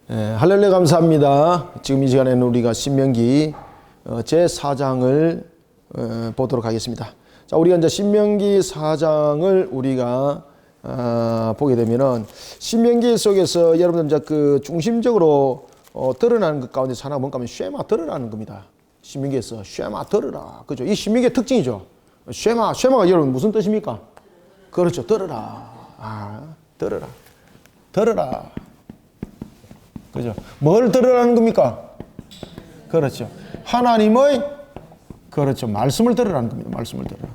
할렐루야 감사합니다. 지금 이 시간에는 우리가 신명기 제4장을 보도록 하겠습니다. 자, 우리가 이제 신명기 4장을 우리가 보게 되면은 신명기 속에서 여러분들 이제 그 중심적으로 드러나는 것 가운데 하나가 뭔가 하면 쉐마 들으라는 겁니다. 신명기에서 쉐마 들으라. 그죠? 이 신명기의 특징이죠. 쉐마가 여러분 무슨 뜻입니까? 그렇죠. 들으라. 들으라. 들으라. 그죠? 뭘 들으라는 겁니까? 그렇죠. 하나님의 그렇죠. 말씀을 들으라는 겁니다. 말씀을 들으라.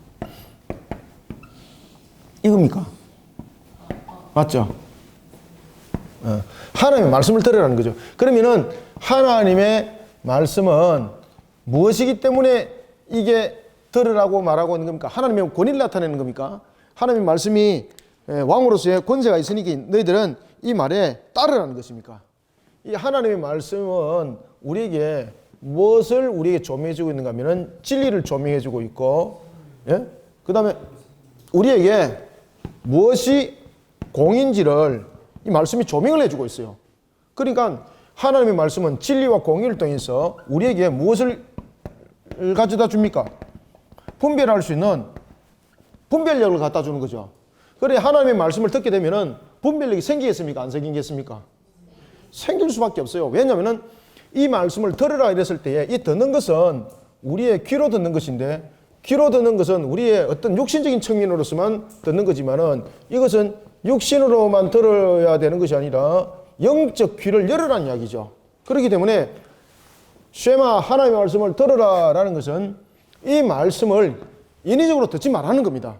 이겁니까? 맞죠? 하나님의 말씀을 들으라는 거죠. 그러면은 하나님의 말씀은 무엇이기 때문에 이게 들으라고 말하고 있는 겁니까? 하나님의 권위를 나타내는 겁니까? 하나님의 말씀이 왕으로서의 권세가 있으니까 너희들은 이 말에 따르라는 것입니까? 이 하나님의 말씀은 우리에게 무엇을 우리에게 조명해주고 있는가 하면은 진리를 조명해주고 있고, 그 다음에 우리에게 무엇이 공인지를 이 말씀이 조명을 해주고 있어요. 그러니까 하나님의 말씀은 진리와 공의를 통해서 우리에게 무엇을 가져다 줍니까? 분별할 수 있는 분별력을 갖다 주는 거죠. 그래 하나님의 말씀을 듣게 되면은 분별력이 생기겠습니까? 안 생기겠습니까? 생길 수밖에 없어요. 왜냐하면 이 말씀을 들으라 이랬을 때에 이 듣는 것은 우리의 귀로 듣는 것인데, 귀로 듣는 것은 우리의 어떤 육신적인 측면으로서만 듣는 거지만은 이것은 육신으로만 들어야 되는 것이 아니라 영적 귀를 열으라는 이야기죠. 그렇기 때문에 쉐마 하나님의 말씀을 들으라라는 것은 이 말씀을 인위적으로 듣지 말라는 겁니다.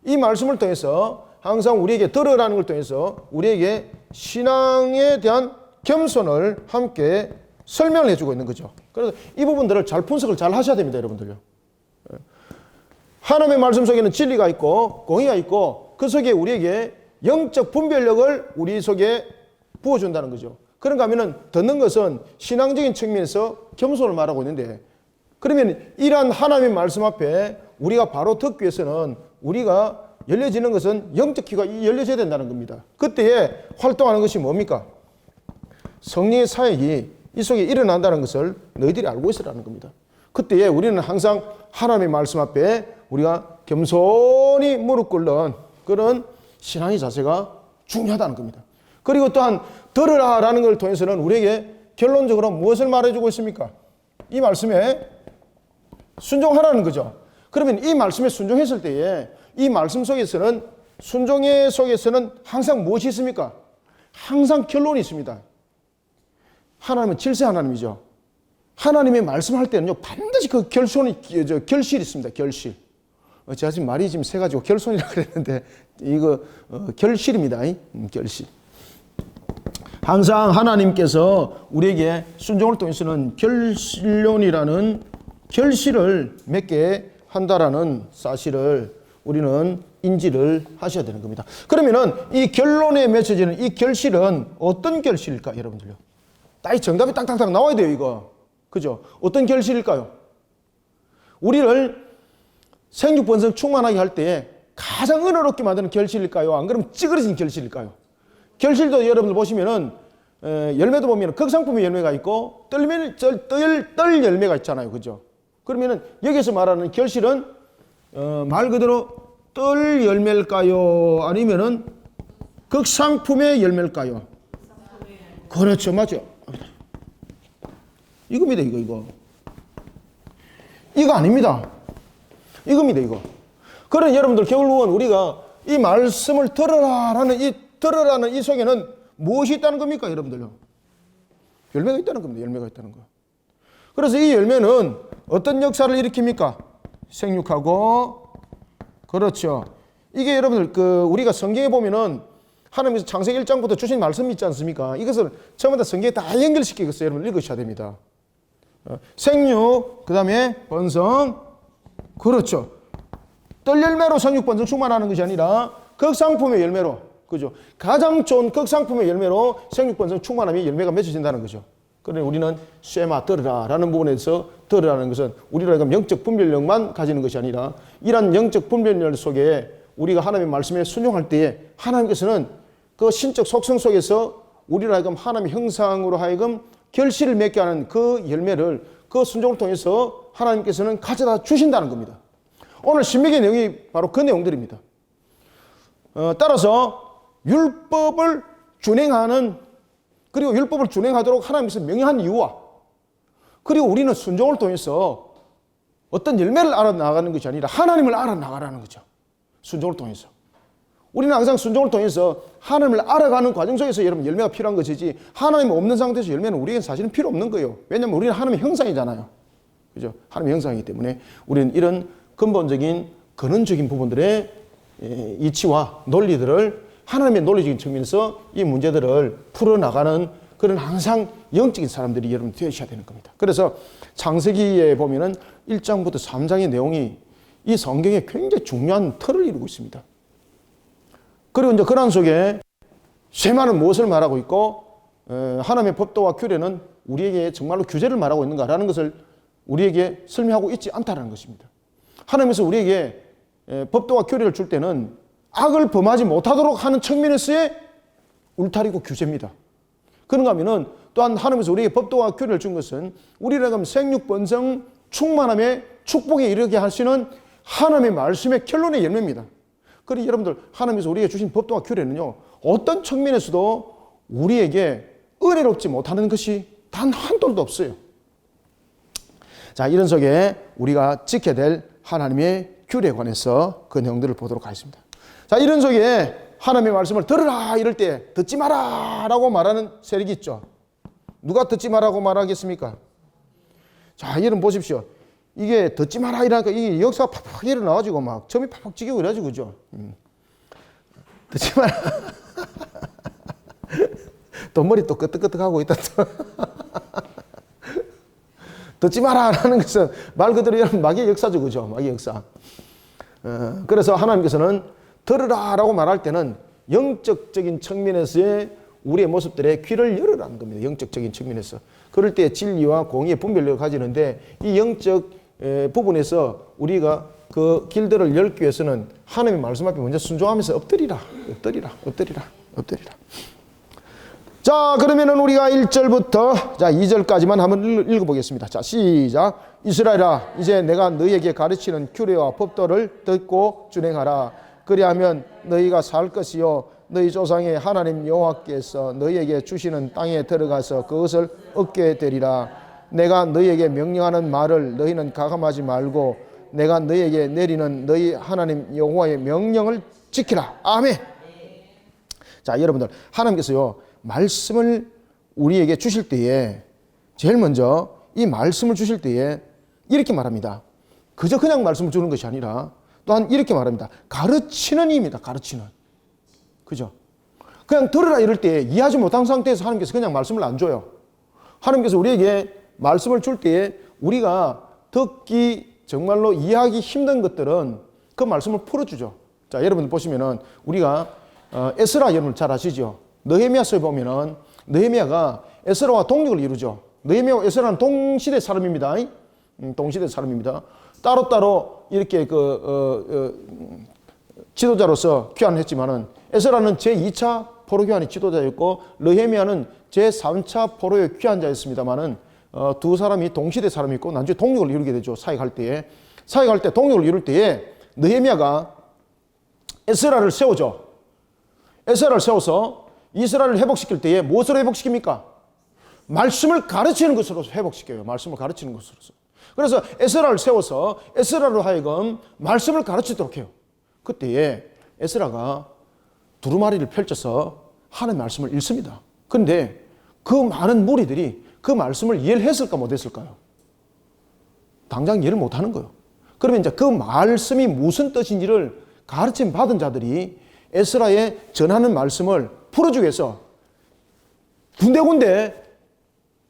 이 말씀을 통해서 항상 우리에게 들으라는 걸 통해서 우리에게 신앙에 대한 겸손을 함께 설명을 해주고 있는 거죠. 그래서 이 부분들을 잘 분석을 잘 하셔야 됩니다, 여러분들요. 하나님의 말씀 속에는 진리가 있고 공의가 있고 그 속에 우리에게 영적 분별력을 우리 속에 부어준다는 거죠. 그런가 하면은 듣는 것은 신앙적인 측면에서 겸손을 말하고 있는데, 그러면 이러한 하나님의 말씀 앞에 우리가 바로 듣기 위해서는 우리가 열려지는 것은 영적 귀가 열려져야 된다는 겁니다. 그때에 활동하는 것이 뭡니까? 성령의 사역이 이 속에 일어난다는 것을 너희들이 알고 있으라는 겁니다. 그때에 우리는 항상 하나님의 말씀 앞에 우리가 겸손히 무릎 꿇는 그런 신앙의 자세가 중요하다는 겁니다. 그리고 또한 들으라라는 걸 통해서는 우리에게 결론적으로 무엇을 말해주고 있습니까? 이 말씀에 순종하라는 거죠. 그러면 이 말씀에 순종했을 때에 이 말씀 속에서는 순종의 속에서는 항상 무엇이 있습니까? 항상 결론이 있습니다. 하나님은 질서 하나님이죠. 하나님의 말씀할 때는요 반드시 그 결실이 있습니다. 결실. 제가 지금 말이 지금 세 가지고 결손이라 그랬는데 이거 결실입니다. 결실. 항상 하나님께서 우리에게 순종을 통해서는 결론이라는 결실을 맺게 한다라는 사실을 우리는 인지를 하셔야 되는 겁니다. 그러면은 이 결론에 맺혀지는 이 결실은 어떤 결실일까, 여러분들요? 딱 정답이 딱딱딱 나와야 돼요, 이거. 그죠? 어떤 결실일까요? 우리를 생육번성 충만하게 할 때에 가장 은혜롭게 만드는 결실일까요? 안 그러면 찌그러진 결실일까요? 결실도 여러분들 보시면은 열매도 보면 극상품의 열매가 있고 떨 열매가 있잖아요. 그죠? 그러면은 여기서 말하는 결실은 말 그대로 떨 열매일까요? 아니면은 극상품의 열매일까요? 그렇죠. 맞죠? 이겁니다. 이거 아닙니다. 이겁니다. 이거. 그런 여러분들 결국은 우리가 이 말씀을 들으라는 이 속에는 무엇이 있다는 겁니까, 여러분들요? 열매가 있다는 겁니다. 열매가 있다는 거. 그래서 이 열매는 어떤 역사를 일으킵니까? 생육하고, 그렇죠. 이게 여러분들 우리가 성경에 보면은 하나님께서 창세기 1장부터 주신 말씀이 있지 않습니까? 이것을 전부 다 성경에 다 연결시키겠어요. 여러분 읽으셔야 됩니다. 생육, 그 다음에 번성, 그렇죠. 떨 열매로 생육 번성 충만하는 것이 아니라 극상품의 열매로, 그죠? 가장 좋은 극상품의 열매로 생육 번성 충만함이 열매가 맺어진다는 거죠. 그러니 우리는 쉐마 들으라라는 부분에서 들으라는 것은 우리가 영적 분별력만 가지는 것이 아니라 이러한 영적 분별력 속에 우리가 하나님의 말씀에 순종할 때에 하나님께서는 그 신적 속성 속에서 우리로 하여금 하나님의 형상으로 하여금 결실을 맺게 하는 그 열매를 그 순종을 통해서 하나님께서는 가져다 주신다는 겁니다. 오늘 신명기 내용이 바로 그 내용들입니다. 따라서 율법을 준행하는, 그리고 율법을 준행하도록 하나님께서 명령한 이유와, 그리고 우리는 순종을 통해서 어떤 열매를 알아나가는 것이 아니라 하나님을 알아나가라는 거죠. 순종을 통해서. 우리는 항상 순종을 통해서 하나님을 알아가는 과정 속에서 여러분 열매가 필요한 것이지, 하나님 없는 상태에서 열매는 우리에겐 사실은 필요 없는 거예요. 왜냐하면 우리는 하나님의 형상이잖아요. 그죠? 하나님의 형상이기 때문에 우리는 이런 근본적인 근원적인 부분들의 이치와 논리들을 하나님의 논리적인 측면에서 이 문제들을 풀어나가는 그런 항상 영적인 사람들이 여러분 되셔야 되는 겁니다. 그래서 창세기에 보면은 1장부터 3장의 내용이 이 성경에 굉장히 중요한 틀을 이루고 있습니다. 그리고 이제 그런 속에 쇠마는 무엇을 말하고 있고, 하나님의 법도와 규례는 우리에게 정말로 규제를 말하고 있는가라는 것을 우리에게 설명하고 있지 않다는 것입니다. 하나님께서 우리에게 법도와 규례를 줄 때는 악을 범하지 못하도록 하는 측면에서의 울타리고 규제입니다. 그런가 하면은 또한 하나님께서 우리에게 법도와 규례를 준 것은 우리라면 생육 번성 충만함의 축복에 이르게 하시는 하나님의 말씀의 결론의 열매입니다. 그리고 여러분들, 하나님께서 우리에게 주신 법도와 규례는요, 어떤 측면에서도 우리에게 은혜롭지 못하는 것이 단 한 돌도 없어요. 자, 이런 속에 우리가 지켜야 될 하나님의 규례에 관해서 그 내용들을 보도록 하겠습니다. 자, 이런 속에 하나님의 말씀을 들으라 이럴 때 듣지 마라 라고 말하는 세력이 있죠. 누가 듣지 마라고 말하겠습니까? 자, 여러분 보십시오. 이게 듣지 마라 이러니까 이게 역사가 팍팍 일어나가지고 막 점이 팍팍 찍히고 그래가지고, 그죠? 듣지 마라. 또 머리 또 끄떡끄떡하고 있다. 듣지 마라라는 것은 말 그대로 여러분 마귀의 역사죠, 그죠? 마귀의 역사. 그래서 하나님께서는 들으라라고 말할 때는 영적적인 측면에서의 우리의 모습들의 귀를 열으라는 겁니다. 영적적인 측면에서. 그럴 때 진리와 공의의 분별력을 가지는데, 이 영적 부분에서 우리가 그 길들을 열기 위해서는 하나님의 말씀 앞에 먼저 순종하면서 엎드리라. 자, 그러면은 우리가 1절부터 자 2절까지만 한번 읽어보겠습니다. 자, 시작. 이스라엘아, 이제 내가 너희에게 가르치는 규례와 법도를 듣고 준행하라. 그리하면 너희가 살 것이요 너희 조상의 하나님 여호와께서 너희에게 주시는 땅에 들어가서 그것을 얻게 되리라. 내가 너희에게 명령하는 말을 너희는 가감하지 말고 내가 너희에게 내리는 너희 하나님 여호와의 명령을 지키라. 아멘. 자, 여러분들, 하나님께서요 말씀을 우리에게 주실 때에 제일 먼저 이 말씀을 주실 때에 이렇게 말합니다. 그저 그냥 말씀을 주는 것이 아니라 또한 이렇게 말합니다. 가르치는 입니다. 가르치는. 그죠? 그냥 들으라 이럴 때 이해하지 못한 상태에서 하나님께서 그냥 말씀을 안 줘요. 하나님께서 우리에게 말씀을 줄 때에 우리가 듣기 정말로 이해하기 힘든 것들은 그 말씀을 풀어주죠. 자, 여러분 보시면은 우리가 에스라 여러분 잘 아시죠? 느헤미야서에 보면은 느헤미야가 에스라와 동력을 이루죠. 느헤미야와 에스라는 동시대 사람입니다. 동시대 사람입니다. 따로따로 이렇게 지도자로서 귀환했지만은 에스라는 제2차 포로 귀환의 지도자였고 느헤미야는 제3차 포로의 귀환자였습니다만은 두 사람이 동시대 사람이고 나중에 동력을 이루게 되죠. 사역할 때에 동력을 이룰 때에 느헤미야가 에스라를 세우죠. 에스라를 세워서 이스라엘을 회복시킬 때에 무엇으로 회복시킵니까? 말씀을 가르치는 것으로 회복시켜요. 말씀을 가르치는 것으로서. 그래서 에스라를 세워서 에스라로 하여금 말씀을 가르치도록 해요. 그때에 에스라가 두루마리를 펼쳐서 하나님의 말씀을 읽습니다. 그런데 그 많은 무리들이 그 말씀을 이해를 했을까 못했을까요? 당장 이해를 못하는 거예요. 그러면 이제 그 말씀이 무슨 뜻인지를 가르침 받은 자들이 에스라의 전하는 말씀을 풀어주기 위해서 군데군데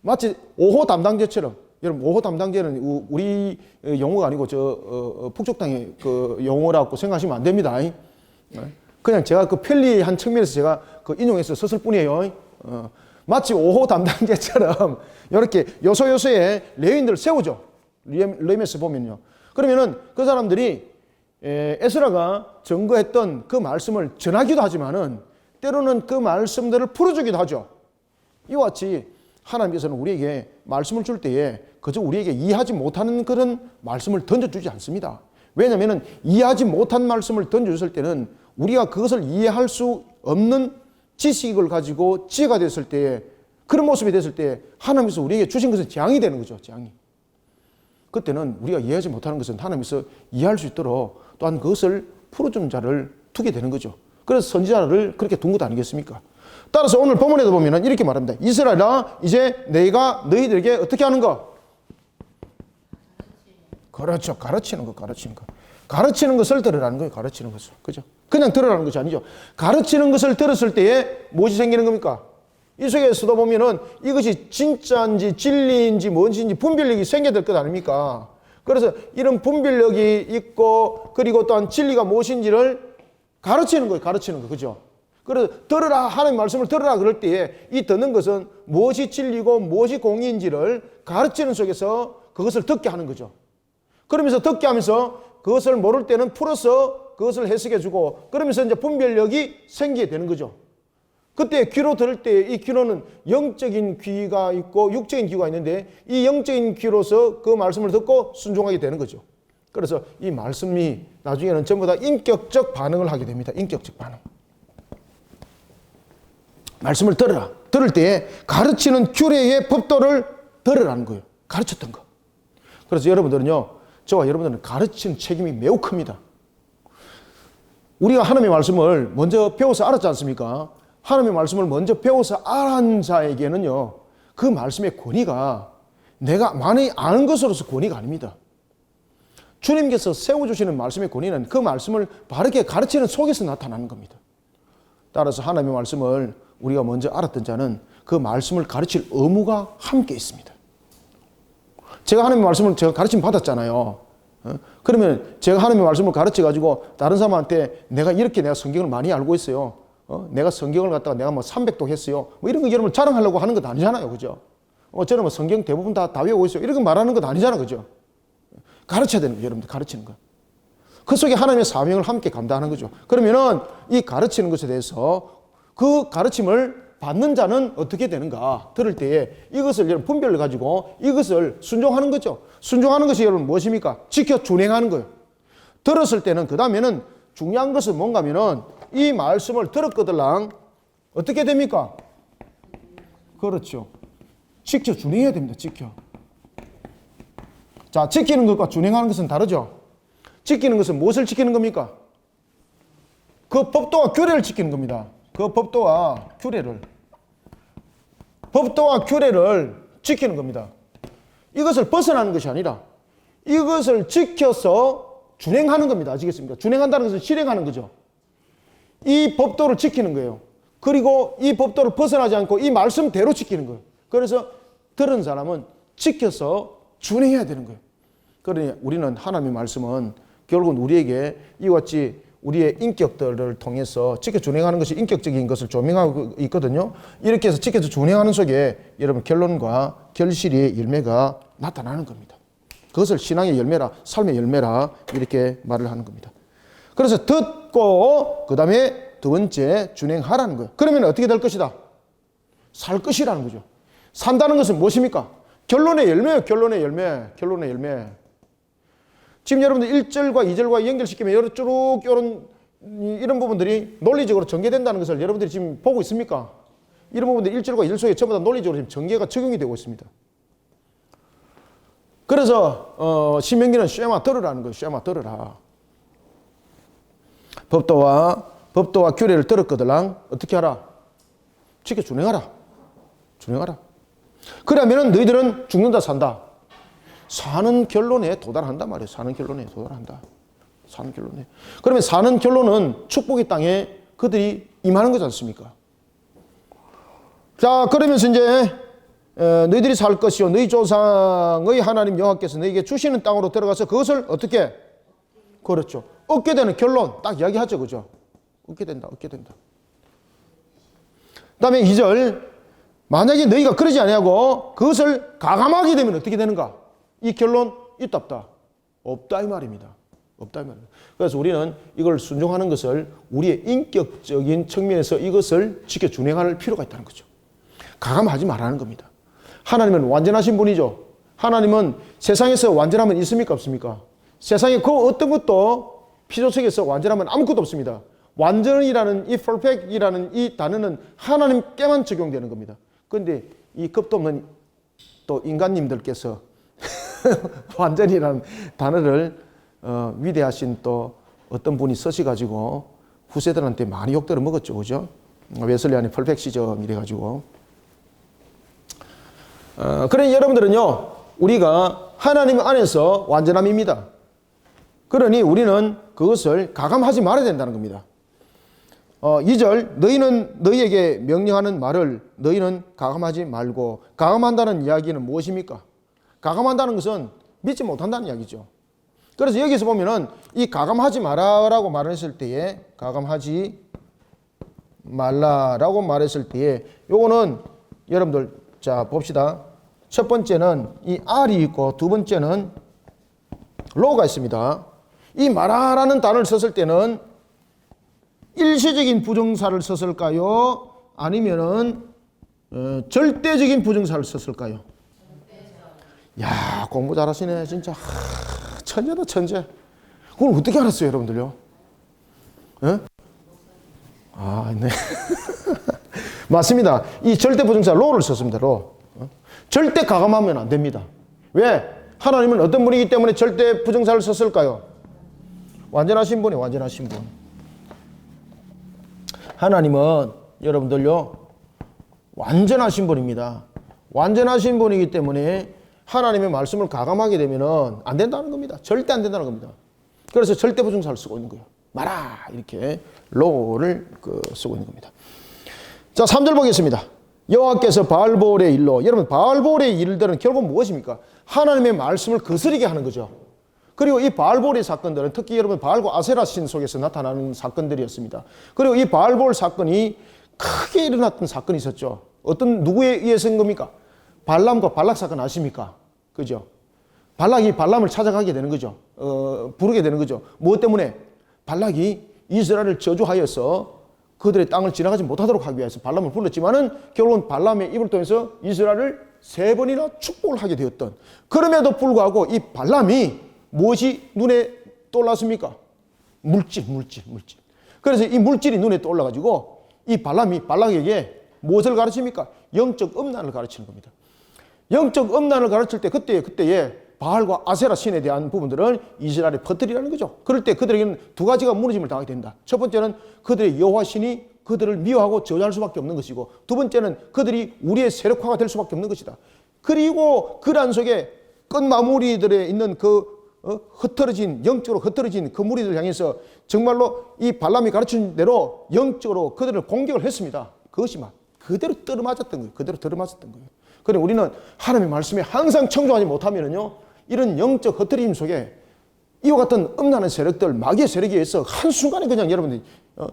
마치 5호 담당제처럼, 여러분 5호 담당제는 우리 용어가 아니고 북쪽당의 그 용어라고 생각하시면 안 됩니다. 그냥 제가 그 편리한 측면에서 제가 그 인용해서 썼을 뿐이에요. 마치 5호 담당제처럼 이렇게 요소요소에 레위인들을 세우죠. 레위에서 보면요. 그러면은 그 사람들이 에스라가 증거했던 그 말씀을 전하기도 하지만은 때로는 그 말씀들을 풀어주기도 하죠. 이와 같이 하나님께서는 우리에게 말씀을 줄 때에 그저 우리에게 이해하지 못하는 그런 말씀을 던져주지 않습니다. 왜냐하면 이해하지 못한 말씀을 던져줬을 때는 우리가 그것을 이해할 수 없는 지식을 가지고 지혜가 됐을 때에 그런 모습이 됐을 때 하나님께서 우리에게 주신 것은 재앙이 되는 거죠. 재앙이. 그때는 우리가 이해하지 못하는 것은 하나님께서 이해할 수 있도록 또한 그것을 풀어주는 자를 두게 되는 거죠. 그래서 선지자를 그렇게 둔 것 아니겠습니까? 따라서 오늘 본문에도 보면 이렇게 말합니다. 이스라엘아, 이제 내가 너희들에게 어떻게 하는 거? 그렇죠. 가르치는 거. 가르치는 것을 들으라는 거예요. 가르치는 것을. 그죠? 그냥 들으라는 것이 아니죠. 가르치는 것을 들었을 때에 무엇이 생기는 겁니까? 이 속에서도 보면은 이것이 진짜인지 진리인지 뭔지인지 분별력이 생겨야 될 것 아닙니까? 그래서 이런 분별력이 있고 그리고 또한 진리가 무엇인지를 가르치는 거예요. 가르치는 거. 그죠? 그래서 들으라, 하나님 말씀을 들으라 그럴 때에 이 듣는 것은 무엇이 진리고 무엇이 공의인지를 가르치는 속에서 그것을 듣게 하는 거죠. 그러면서 듣게 하면서 그것을 모를 때는 풀어서 그것을 해석해 주고 그러면서 이제 분별력이 생기게 되는 거죠. 그때 귀로 들을 때 이 귀로는 영적인 귀가 있고 육적인 귀가 있는데 이 영적인 귀로서 그 말씀을 듣고 순종하게 되는 거죠. 그래서 이 말씀이 나중에는 전부 다 인격적 반응을 하게 됩니다. 인격적 반응. 말씀을 들으라. 들을 때에 가르치는 규례의 법도를 들으라는 거예요. 가르쳤던 거. 그래서 여러분들은요, 저와 여러분들은 가르치는 책임이 매우 큽니다. 우리가 하나님의 말씀을 먼저 배워서 알았지 않습니까? 하나님의 말씀을 먼저 배워서 알은 자에게는요, 그 말씀의 권위가 내가 많이 아는 것으로서 권위가 아닙니다. 주님께서 세워주시는 말씀의 권위는 그 말씀을 바르게 가르치는 속에서 나타나는 겁니다. 따라서 하나님의 말씀을 우리가 먼저 알았던 자는 그 말씀을 가르칠 의무가 함께 있습니다. 제가 하나님의 말씀을 제가 가르침 받았잖아요. 그러면 제가 하나님의 말씀을 가르쳐가지고 다른 사람한테 내가 성경을 많이 알고 있어요. 내가 성경을 갖다가 내가 300독 했어요. 이런 거 여러분 자랑하려고 하는 것 아니잖아요. 그죠? 저는 성경 대부분 다 외우고 있어요. 이런 거 말하는 것 아니잖아요. 그죠? 가르쳐야 되는 거예요. 여러분들 가르치는 거. 그 속에 하나님의 사명을 함께 감당하는 거죠. 그러면은 이 가르치는 것에 대해서 그 가르침을 받는 자는 어떻게 되는가? 들을 때에 이것을 여러분 분별을 가지고 이것을 순종하는 거죠. 순종하는 것이 여러분 무엇입니까? 지켜 준행하는 거예요. 들었을 때는 그 다음에는 중요한 것은 뭔가 하면은 이 말씀을 들었거들랑 어떻게 됩니까? 그렇죠. 지켜 준행해야 됩니다. 지켜. 자, 지키는 것과 준행하는 것은 다르죠. 지키는 것은 무엇을 지키는 겁니까? 그 법도와 규례를 지키는 겁니다. 그 법도와 규례를 지키는 겁니다. 이것을 벗어나는 것이 아니라 이것을 지켜서 준행하는 겁니다. 아시겠습니까? 준행한다는 것은 실행하는 거죠. 이 법도를 지키는 거예요. 그리고 이 법도를 벗어나지 않고 이 말씀대로 지키는 거예요. 그래서 들은 사람은 지켜서 준행해야 되는 거예요. 그러니 우리는 하나님의 말씀은 결국은 우리에게 이와 같이 우리의 인격들을 통해서 지켜 준행하는 것이 인격적인 것을 조명하고 있거든요. 이렇게 해서 지켜서 준행하는 속에 여러분 결론과 결실의 열매가 나타나는 겁니다. 그것을 신앙의 열매라, 삶의 열매라 이렇게 말을 하는 겁니다. 그래서 듣고 그 다음에 두 번째 준행하라는 거예요. 그러면 어떻게 될 것이다? 살 것이라는 거죠. 산다는 것은 무엇입니까? 결론의 열매예요. 결론의 열매. 지금 여러분들 1절과 2절과 연결시키면 쭉 이런 부분들이 논리적으로 전개된다는 것을 여러분들이 지금 보고 있습니까? 이런 부분들이 1절과 2절 속에 전부 다 논리적으로 지금 전개가 적용이 되고 있습니다. 그래서 신명기는 쉐마 들으라는 거예요. 쉐마 들으라. 법도와 규례를 들었거들랑 어떻게 하라? 지켜 준행하라. 그러면은 너희들은 죽는다 산다. 사는 결론에 도달한단 말이에요. 사는 결론에. 그러면 사는 결론은 축복의 땅에 그들이 임하는 거지 않습니까? 자, 그러면서 이제 너희들이 살 것이요 너희 조상의 하나님 여호와께서 너희에게 주시는 땅으로 들어가서 그것을 어떻게? 그렇죠. 얻게 되는 결론 딱 이야기하죠. 그죠? 얻게 된다. 그 다음에 2절 만약에 너희가 그러지 아니하고 그것을 가감하게 되면 어떻게 되는가? 이 결론 있다 없다? 없다 이 말입니다. 그래서 우리는 이걸 순종하는 것을 우리의 인격적인 측면에서 이것을 지켜 준행할 필요가 있다는 거죠. 가감하지 말라는 겁니다. 하나님은 완전하신 분이죠. 하나님은 세상에서 완전함은 있습니까? 없습니까? 세상에 그 어떤 것도 피조 속에서 완전함은 아무것도 없습니다. 완전이라는 이 perfect이라는 이 단어는 하나님께만 적용되는 겁니다. 그런데 이 겁도 없는 또 인간님들께서 완전이라는 단어를 위대하신 또 어떤 분이 쓰셔가지고 후세들한테 많이 욕들을 먹었죠. 그죠? 웨슬리안의 퍼펙시즘 이래가지고. 그러니 여러분들은요, 우리가 하나님 안에서 완전함입니다. 그러니 우리는 그것을 가감하지 말아야 된다는 겁니다. 2절, 너희는 너희에게 명령하는 말을 너희는 가감하지 말고. 가감한다는 이야기는 무엇입니까? 가감한다는 것은 믿지 못한다는 이야기죠. 그래서 여기서 보면은 이 가감하지 마라라고 말했을 때에, 가감하지 말라라고 말했을 때에, 요거는 여러분들 자 봅시다. 첫 번째는 이 R이 있고 두 번째는 로가 있습니다. 이 마라라는 단어를 썼을 때는 일시적인 부정사를 썼을까요? 아니면은 절대적인 부정사를 썼을까요? 야, 공부 잘하시네 진짜. 천재다 천재. 그걸 어떻게 알았어요 여러분들요? 네? 네. 맞습니다. 이 절대 부정사 로를 썼습니다. 로. 절대 가감하면 안 됩니다. 왜? 하나님은 어떤 분이기 때문에 절대 부정사를 썼을까요? 완전하신 분이 완전하신 분. 하나님은 여러분들요, 완전하신 분입니다. 완전하신 분이기 때문에 하나님의 말씀을 가감하게 되면 안 된다는 겁니다. 절대 안 된다는 겁니다. 그래서 절대 부정사를 쓰고 있는 거예요. 마라 이렇게 로를 쓰고 있는 겁니다. 자, 3절 보겠습니다. 여호와께서 바알볼의 일로, 여러분 바알볼의 일들은 결국 무엇입니까? 하나님의 말씀을 거스르게 하는 거죠. 그리고 이 바알볼의 사건들은 특히 여러분 바알과 아세라 신 속에서 나타나는 사건들이었습니다. 그리고 이 바알볼 사건이 크게 일어났던 사건이 있었죠. 누구에 의해서인 겁니까? 발람과 발락 사건 아십니까? 그죠? 발락이 발람을 찾아가게 되는 거죠. 부르게 되는 거죠. 무엇 때문에? 발락이 이스라엘을 저주하여서 그들의 땅을 지나가지 못하도록 하기 위해서 발람을 불렀지만은 결국은 발람의 입을 통해서 이스라엘을 3번이나 축복을 하게 되었던, 그럼에도 불구하고 이 발람이 무엇이 눈에 떠올랐습니까? 물질. 그래서 이 물질이 눈에 떠올라가지고 이 발람이 발락에게 무엇을 가르칩니까? 영적 음란을 가르치는 겁니다. 영적 음란을 가르칠 때 그때에 바알과 아세라 신에 대한 부분들을 이스라엘에 퍼뜨리라는 거죠. 그럴 때 그들에게는 두 가지가 무너짐을 당하게 된다. 첫 번째는 그들의 여호와 신이 그들을 미워하고 저주할 수밖에 없는 것이고, 두 번째는 그들이 우리의 세력화가 될 수밖에 없는 것이다. 그리고 그 안 속에 끝마무리들에 있는 영적으로 흩어진 그 무리들을 향해서 정말로 이 발람이 가르친 대로 영적으로 그들을 공격을 했습니다. 그것이 막 그대로 들어맞았던 거예요. 그런데 우리는 하나님의 말씀에 항상 청종하지 못하면요, 이런 영적 흩어짐 속에 이와 같은 음란한 세력들, 마귀의 세력에 의해서 한순간에 그냥 여러분들이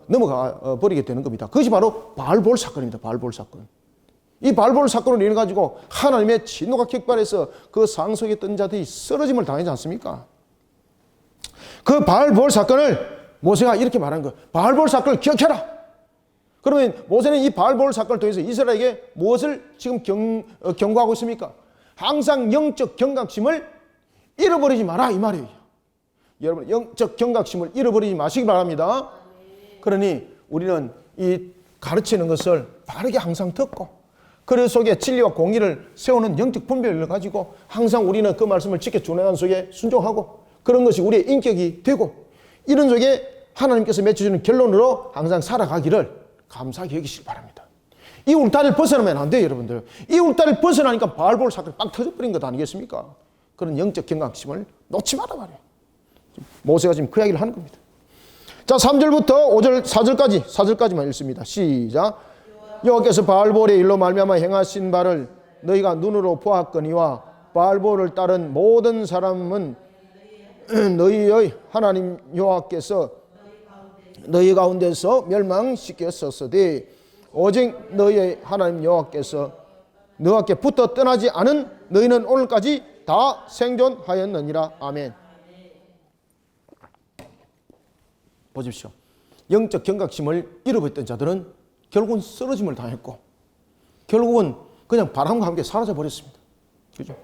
넘어가 버리게 되는 겁니다. 그것이 바로 바알볼 사건입니다. 바알볼 사건. 이 바알볼 사건으로 인해 가지고 하나님의 진노가 격발해서 그 상속에 있던 자들이 쓰러짐을 당하지 않습니까? 그 바알볼 사건을 모세가 이렇게 말한 거예요. 바알볼 사건을 기억해라. 그러면 모세는 이 바알볼 사건을 통해서 이스라엘에게 무엇을 지금 경고하고 있습니까? 항상 영적 경각심을 잃어버리지 마라 이 말이에요. 여러분, 영적 경각심을 잃어버리지 마시기 바랍니다. 그러니 우리는 이 가르치는 것을 바르게 항상 듣고, 그 속에 진리와 공의를 세우는 영적 분별을 가지고 항상 우리는 그 말씀을 지켜 준행하는 속에 순종하고, 그런 것이 우리의 인격이 되고, 이런 속에 하나님께서 맺어주는 결론으로 항상 살아가기를 감사하게 여기시기 바랍니다. 이 울타리를 벗어나면 안 돼요, 여러분들. 이 울타리를 벗어나니까 바알볼 사건이 빵 터져버린 것 아니겠습니까? 그런 영적 경각심을 놓지 마라 말이에요. 모세가 지금 그 이야기를 하는 겁니다. 자, 3절부터 5절, 4절까지만 읽습니다. 시작. 여호와께서 바알볼의 일로 말미암아 행하신 바를 너희가 눈으로 보았거니와 바알볼을 따른 모든 사람은 너희의 하나님 여호와께서 너희 가운데서 멸망시켰었으되 오직 너희의 하나님 여호와께서 너희께 붙어 떠나지 않은 너희는 오늘까지 다 생존하였느니라. 아멘. 보십시오. 영적 경각심을 잃어버렸던 자들은 결국은 쓰러짐을 당했고, 결국은 그냥 바람과 함께 사라져 버렸습니다. 그죠?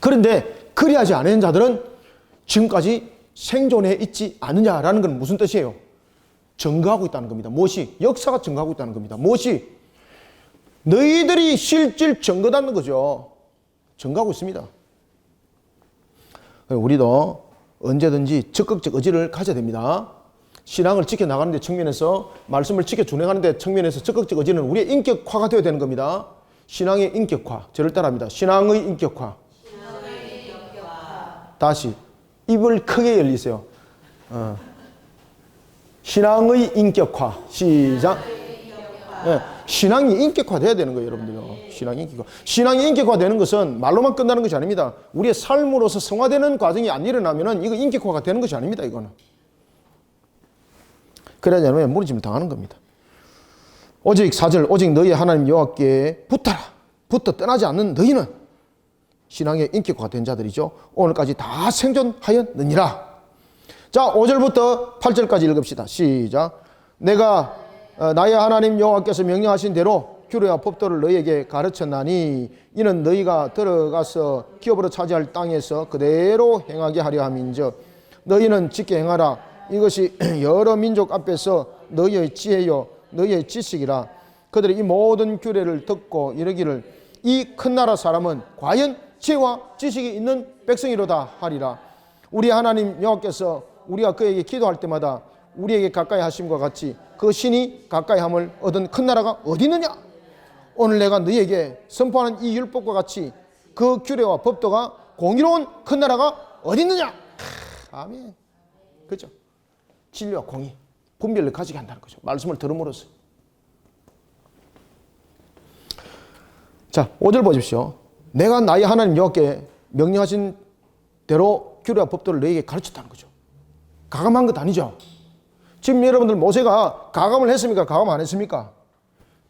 그런데 그리하지 않은 자들은 지금까지 생존해 있지 않느냐라는 건 무슨 뜻이에요? 증거하고 있다는 겁니다. 무엇이? 역사가 증거하고 있다는 겁니다. 무엇이? 너희들이 실질 증거다는 거죠. 증거하고 있습니다. 우리도 언제든지 적극적 의지를 가져야 됩니다. 신앙을 지켜나가는 데 측면에서, 말씀을 지켜 준행하는 데 측면에서 적극적 의지는 우리의 인격화가 되어야 되는 겁니다. 신앙의 인격화. 저를 따라합니다. 신앙의 인격화. 다시 입을 크게 열리세요. 신앙의 인격화. 시작. 네, 신앙이 인격화돼야 되는 거예요, 여러분들요. 신앙이 인격화. 신앙이 인격화되는 것은 말로만 끝나는 것이 아닙니다. 우리의 삶으로서 성화되는 과정이 안 일어나면은 이거 인격화가 되는 것이 아닙니다, 이거는. 그러지 않으면 무너짐을 당하는 겁니다. 오직 4절, 오직 너희 하나님 여호와께 붙어라. 붙어 떠나지 않는 너희는 신앙의 인격화가 된 자들이죠. 오늘까지 다 생존하였느니라. 자, 5절부터 8절까지 읽읍시다. 시작. 내가 나의 하나님 여호와께서 명령하신 대로 규례와 법도를 너희에게 가르쳤나니 이는 너희가 들어가서 기업으로 차지할 땅에서 그대로 행하게 하려 함인즉 너희는 지켜 행하라. 이것이 여러 민족 앞에서 너희의 지혜요 너희의 지식이라. 그들이 이 모든 규례를 듣고 이르기를 이 큰 나라 사람은 과연 지혜와 지식이 있는 백성이로다 하리라. 우리 하나님 여호와께서 우리가 그에게 기도할 때마다 우리에게 가까이 하심과 같이 그 신이 가까이 함을 얻은 큰 나라가 어디 있느냐? 오늘 내가 너희에게 선포하는 이 율법과 같이 그 규례와 법도가 공의로운 큰 나라가 어디 있느냐? 아멘. 그죠? 진리와 공의, 분별을 가지게 한다는 거죠. 말씀을 들음으로써. 자, 5절 보십시오. 내가 나의 하나님 여호와께 명령하신 대로 규례와 법도를 너희에게 가르쳤다는 거죠. 가감한 것 아니죠. 지금 여러분들 모세가 가감을 했습니까? 가감 안 했습니까?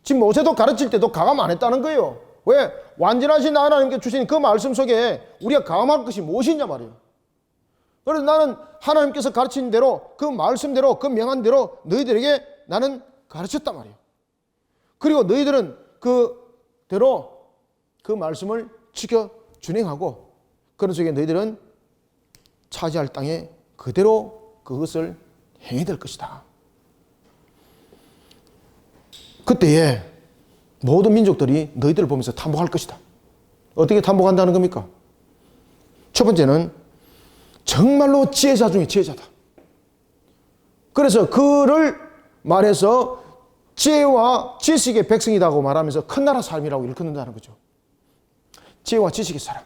지금 모세도 가르칠 때도 가감 안 했다는 거예요. 왜? 완전하신 하나님께 주신 그 말씀 속에 우리가 가감할 것이 무엇이냐 말이에요. 그래서 나는 하나님께서 가르친 대로 그 말씀대로 그 명한 대로 너희들에게 나는 가르쳤단 말이에요. 그리고 너희들은 그대로 그 말씀을 지켜 준행하고 그런 속에 너희들은 차지할 땅에 그대로 그것을 행해야 될 것이다. 그때에 모든 민족들이 너희들을 보면서 탐복할 것이다. 어떻게 탐복한다는 겁니까? 첫 번째는 정말로 지혜자 중에 지혜자다. 그래서 그를 말해서 지혜와 지식의 백성이라고 말하면서 큰 나라 사람이라고 일컫는다는 거죠. 지혜와 지식의 사람.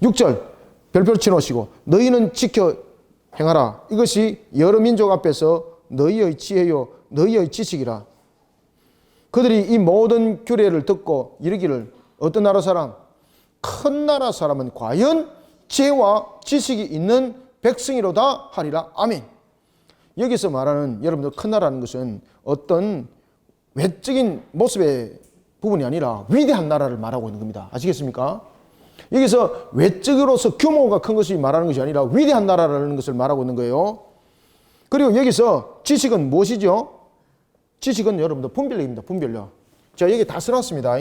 6절 별표를 치놓으시고 너희는 지켜 행하라. 이것이 여러 민족 앞에서 너희의 지혜요 너희의 지식이라. 그들이 이 모든 규례를 듣고 이르기를 어떤 나라 사람? 큰 나라 사람은 과연 지혜와 지식이 있는 백성이로다 하리라. 아멘. 여기서 말하는 여러분들 큰 나라는 것은 어떤 외적인 모습의 부분이 아니라 위대한 나라를 말하고 있는 겁니다. 아시겠습니까? 여기서 외적으로서 규모가 큰 것이 말하는 것이 아니라 위대한 나라라는 것을 말하고 있는 거예요. 그리고 여기서 지식은 무엇이죠? 지식은 여러분들 분별력입니다. 분별력. 자, 여기 다 써놨습니다.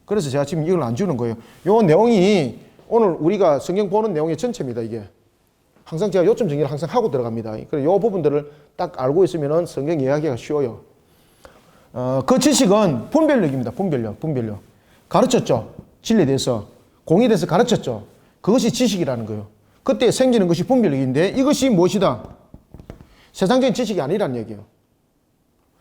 그래서 제가 지금 이걸 안 주는 거예요. 요 내용이 오늘 우리가 성경 보는 내용의 전체입니다. 이게 항상 제가 요점 정리를 항상 하고 들어갑니다. 그래서 요 부분들을 딱 알고 있으면 성경 이해하기가 쉬워요. 그 지식은 분별력입니다. 분별력. 가르쳤죠. 진리에 대해서, 공의에 대해서 가르쳤죠. 그것이 지식이라는 거예요. 그때 생기는 것이 분별력인데 이것이 무엇이다? 세상적인 지식이 아니라는 얘기예요.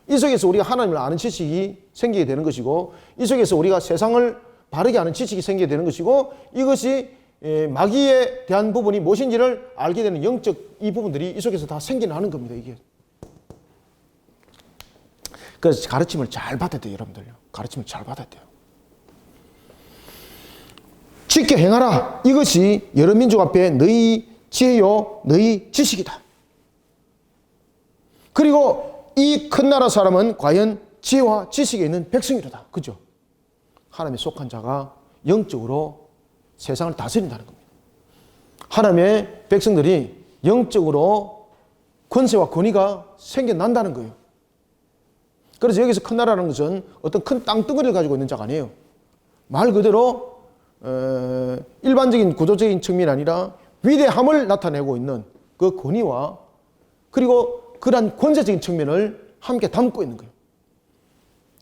이 속에서 우리가 하나님을 아는 지식이 생기게 되는 것이고 이 속에서 우리가 세상을 바르게 아는 지식이 생기게 되는 것이고 이것이 마귀에 대한 부분이 무엇인지를 알게 되는 영적 이 부분들이 이 속에서 다 생겨나는 겁니다. 이게. 그래서 가르침을 잘 받아야 돼요. 여러분들요. 가르침을 잘 받아야 돼요. 지켜 행하라. 이것이 여러 민족 앞에 너희 지혜요 너희 지식이다. 그리고 이 큰 나라 사람은 과연 지혜와 지식에 있는 백성이로다. 그죠? 하나님에 속한 자가 영적으로 세상을 다스린다는 겁니다. 하나님의 백성들이 영적으로 권세와 권위가 생겨난다는 거예요. 그래서 여기서 큰 나라라는 것은 어떤 큰 땅덩어리를 가지고 있는 자가 아니에요. 말 그대로 일반적인 구조적인 측면이 아니라 위대함을 나타내고 있는 그 권위와 그리고 그러한 권세적인 측면을 함께 담고 있는 거예요.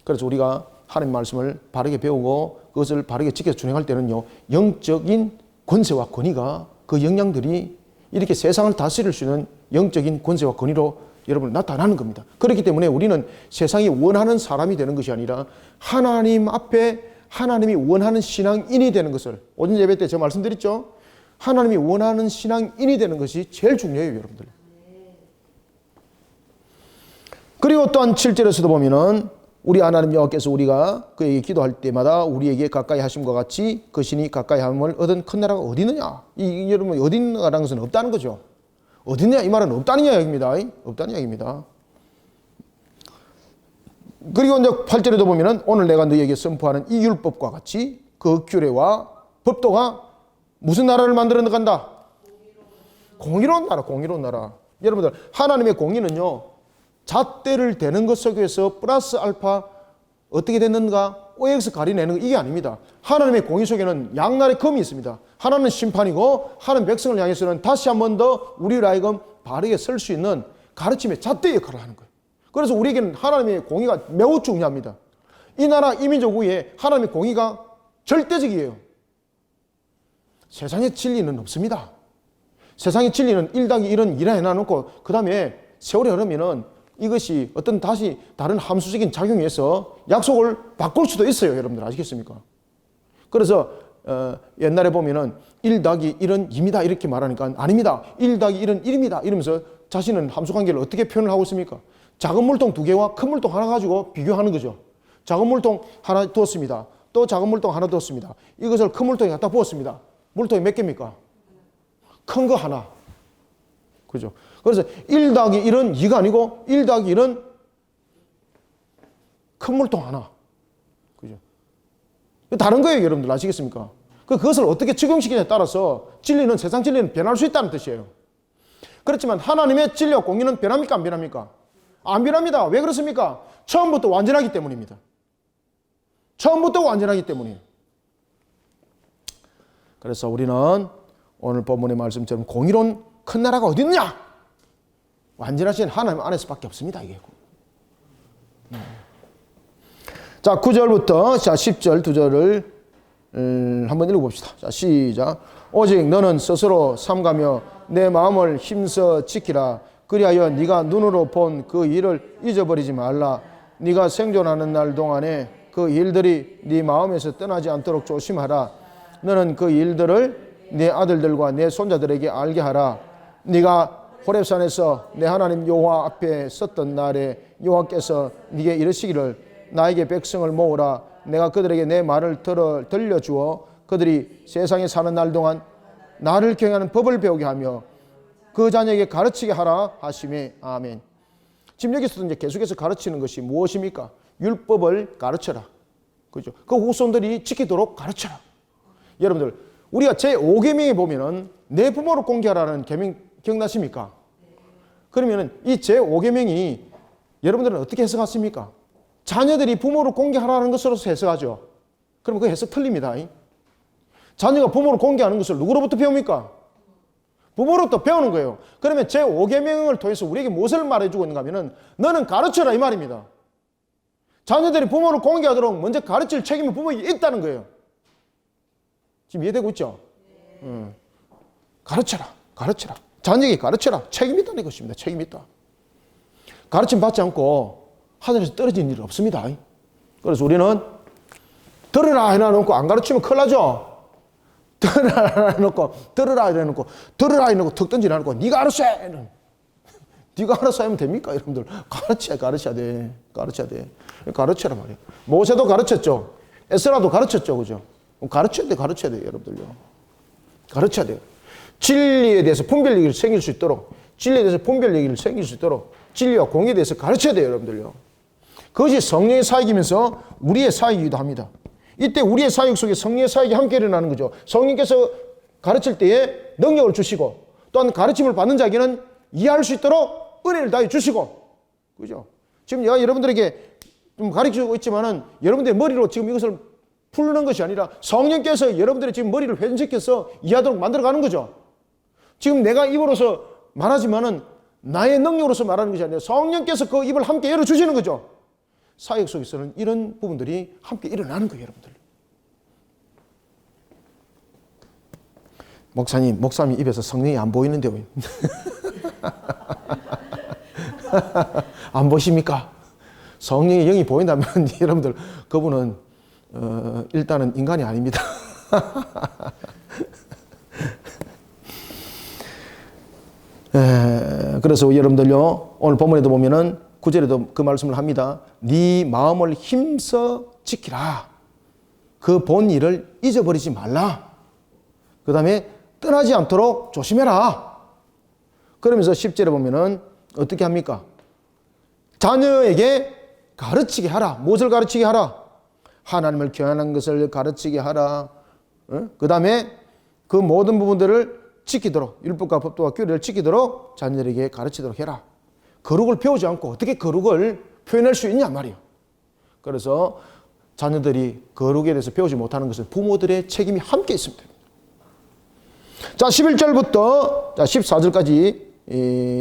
그래서 우리가 하나님 말씀을 바르게 배우고 그것을 바르게 지켜서 준행할 때는요, 영적인 권세와 권위가 그 영향들이 이렇게 세상을 다스릴 수 있는 영적인 권세와 권위로 여러분 나타나는 겁니다. 그렇기 때문에 우리는 세상이 원하는 사람이 되는 것이 아니라 하나님 앞에 하나님이 원하는 신앙인이 되는 것을, 오전 예배 때 제가 말씀드렸죠. 하나님이 원하는 신앙인이 되는 것이 제일 중요해요, 여러분들. 그리고 또한 7절에서도 보면은 우리 하나님 여호와께서 우리가 그에게 기도할 때마다 우리에게 가까이 하심과 같이 그 신이 가까이 함을 얻은 큰 나라가 어디 있느냐? 여러분, 어디 있느냐라는 것은 없다는 거죠. 어디 있느냐? 이 말은 없다는 이야기입니다. 없다는 이야기입니다. 그리고 이제 8절에도 보면은 오늘 내가 너희에게 선포하는 이 율법과 같이 그 규례와 법도가 무슨 나라를 만들어 나간다? 공의로운 나라, 공의로운 나라. 여러분들, 하나님의 공의는요, 잣대를 대는 것 속에서 플러스 알파 어떻게 됐는가? OX 가리내는 거 이게 아닙니다. 하나님의 공의 속에는 양날의 검이 있습니다. 하나는 심판이고 하나님 백성을 향해서는 다시 한 번 더 우리를 하여금 바르게 설 수 있는 가르침의 잣대 역할을 하는 거예요. 그래서 우리에게는 하나님의 공의가 매우 중요합니다. 이 나라 이민족 위에 하나님의 공의가 절대적이에요. 세상의 진리는 없습니다. 세상의 진리는 1+1은 2라 해놔놓고 그 다음에 세월이 흐르면은 이것이 어떤 다시 다른 함수적인 작용에서 약속을 바꿀 수도 있어요. 여러분들 아시겠습니까? 그래서 옛날에 보면은 1+1은 2입니다 이렇게 말하니까 아닙니다. 1+1은 1입니다 이러면서 자신은 함수관계를 어떻게 표현을 하고 있습니까? 작은 물통 2개와 큰 물통 하나 가지고 비교하는 거죠. 작은 물통 하나 두었습니다. 또 작은 물통 하나 두었습니다. 이것을 큰 물통에 갖다 부었습니다. 물통이 몇 개입니까? 큰 거 하나. 그죠? 그래서 1+1은 2가 아니고 1+1은 큰 물통 하나. 그죠? 다른 거예요, 여러분들 아시겠습니까? 그것을 어떻게 적용시키냐에 따라서 진리는, 세상 진리는 변할 수 있다는 뜻이에요. 그렇지만 하나님의 진리와 공의는 변합니까? 안 변합니까? 안 변합니다. 왜 그렇습니까? 처음부터 완전하기 때문입니다. 처음부터 완전하기 때문이에요. 그래서 우리는 오늘 본문의 말씀처럼 공의로운 큰 나라가 어디 있느냐? 완전하신 하나님 안에서밖에 없습니다. 이게. 자, 9절부터 10절 2절을 한번 읽어봅시다. 자, 시작. 오직 너는 스스로 삼가며 내 마음을 힘써 지키라. 그리하여 네가 눈으로 본 그 일을 잊어버리지 말라. 네가 생존하는 날 동안에 그 일들이 네 마음에서 떠나지 않도록 조심하라. 너는 그 일들을 네 아들들과 내 손자들에게 알게 하라. 네가 호렙산에서 내 하나님 여호와 앞에 섰던 날에 여호와께서 네게 이르시기를 나에게 백성을 모으라. 내가 그들에게 내 말을 들려주어 그들이 세상에 사는 날 동안 나를 경외하는 법을 배우게 하며 그 자녀에게 가르치게 하라 하시매. 아멘. 지금 여기서 이제 계속해서 가르치는 것이 무엇입니까? 율법을 가르쳐라. 그죠? 그 후손들이 지키도록 가르쳐라. 여러분들, 우리가 제5계명에 보면은 내 부모를 공경하라는 계명 기억나십니까? 그러면은 이 제5계명이 여러분들은 어떻게 해석하십니까? 자녀들이 부모를 공경하라는 것으로 해석하죠. 그럼 그 해석 틀립니다. 자녀가 부모를 공경하는 것을 누구로부터 배웁니까? 부모로부터 배우는 거예요. 그러면 제5계명을 통해서 우리에게 무엇을 말해주고 있는가 하면은 너는 가르쳐라 이 말입니다. 자녀들이 부모를 공경하도록 먼저 가르칠 책임이 부모에게 있다는 거예요. 지금 이해되고 있죠? 가르쳐라. 가르쳐라. 자녀에게 가르쳐라. 책임이 있다는 것입니다. 책임이 있다. 가르침 받지 않고 하늘에서 떨어진 일은 없습니다. 그래서 우리는 들으라 해놔놓고 안 가르치면 큰일 나죠. 들으라 해놓고 들으라 해놓고 들으라 해놓고 턱 던지라 해놓고 네가 알아서 해. 네가 알아서 하면 됩니까? 여러분들 가르쳐야 돼. 가르쳐야 돼. 가르쳐라 말이에요. 모세도 가르쳤죠. 에스라도 가르쳤죠. 그죠? 가르쳐야 돼 여러분들요. 가르쳐야 돼요. 진리에 대해서 분별력이 생길 수 있도록, 진리에 대해서 분별력이 생길 수 있도록 진리와 공의에 대해서 가르쳐야 돼요 여러분들요. 그것이 성령의 사역이면서 우리의 사역이기도 합니다. 이때 우리의 사역 속에 성령의 사역이 함께 일어나는 거죠. 성령께서 가르칠 때에 능력을 주시고 또한 가르침을 받는 자에게는 이해할 수 있도록 은혜를 다해 주시고, 그죠? 지금 내가 여러분들에게 좀 가르치고 있지만은 여러분들의 머리로 지금 이것을 풀는 것이 아니라 성령께서 여러분들의 지금 머리를 회전시켜서 이해하도록 만들어가는 거죠. 지금 내가 입으로서 말하지만은 나의 능력으로서 말하는 것이 아니라 성령께서 그 입을 함께 열어주시는 거죠. 사역 속에서는 이런 부분들이 함께 일어나는 거예요, 여러분들. 목사님 입에서 성령이 안 보이는데요. 안 보십니까? 성령의 영이 보인다면 여러분들 그분은 일단은 인간이 아닙니다. 그래서 여러분들요, 오늘 본문에도 보면은 9절에도 그 말씀을 합니다. 네 마음을 힘써 지키라. 그 본 일을 잊어버리지 말라. 그 다음에 떠나지 않도록 조심해라. 그러면서 10절에 보면은 어떻게 합니까? 자녀에게 가르치게 하라. 무엇을 가르치게 하라? 하나님을 교환한 것을 가르치게 하라. 그 다음에 그 모든 부분들을 지키도록, 율법과 법도와 규례를 지키도록 자녀들에게 가르치도록 해라. 거룩을 배우지 않고 어떻게 거룩을 표현할 수 있냐 말이에요. 그래서 자녀들이 거룩에 대해서 배우지 못하는 것은 부모들의 책임이 함께 있습니다. 자, 11절부터 14절까지